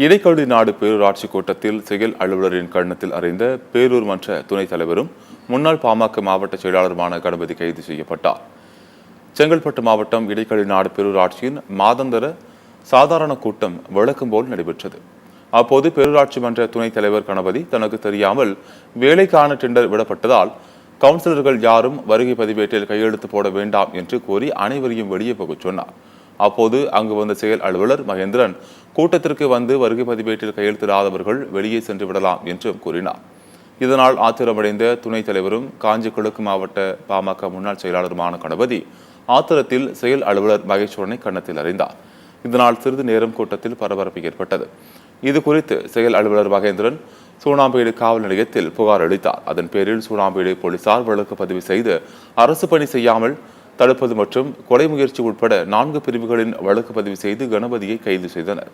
இடைக்கழி நாடு பேரூராட்சி கூட்டத்தில் செயல் அலுவலரின் கண்ணத்தில் அறிந்த பேரூர் மன்ற துணைத் தலைவரும் முன்னாள் பாமக மாவட்ட செயலாளருமான கணபதி கைது செய்யப்பட்டார். செங்கல்பட்டு மாவட்டம் இடைக்கழி நாடு பேரூராட்சியின் மாதந்தர சாதாரண கூட்டம் வழக்கம் போல் நடைபெற்றது. அப்போது பேரூராட்சி மன்ற துணைத் தலைவர் கணபதி தனக்கு தெரியாமல் வேலைக்கான டெண்டர் விடப்பட்டதால் கவுன்சிலர்கள் யாரும் வருகை பதிவேட்டில் கையெழுத்து போட வேண்டாம் என்று கூறி அனைவரையும் வெளியே போகச் சொன்னார். அப்போது அங்கு வந்த செயல் அலுவலர் மகேந்திரன் கூட்டத்திற்கு வந்து வருகை பதிவேட்டில் கையெழுத்திடாதவர்கள் வெளியே சென்று விடலாம் என்றும் கூறினார். இதனால் ஆத்திரமடைந்த துணைத் தலைவரும் காஞ்சி கிழக்கு மாவட்ட பாமக முன்னாள் செயலாளருமான கணபதி ஆத்திரத்தில் செயல் அலுவலர் மகேஸ்வரனை கன்னத்தில் அறிந்தார். இதனால் சிறிது நேரம் கூட்டத்தில் பரபரப்பு ஏற்பட்டது. இது குறித்து செயல் அலுவலர் மகேந்திரன் சூனாம்பேடு காவல் நிலையத்தில் புகார் அளித்தார். அதன் பேரில் சூனாம்பேடு போலீசார் வழக்கு பதிவு செய்து அரசு பணி செய்யாமல் தடுப்பது மற்றும் கொலை முயற்சி உட்பட 4 பிரிவுகளின் வழக்கு பதிவு செய்து கணபதியை கைது செய்தனர்.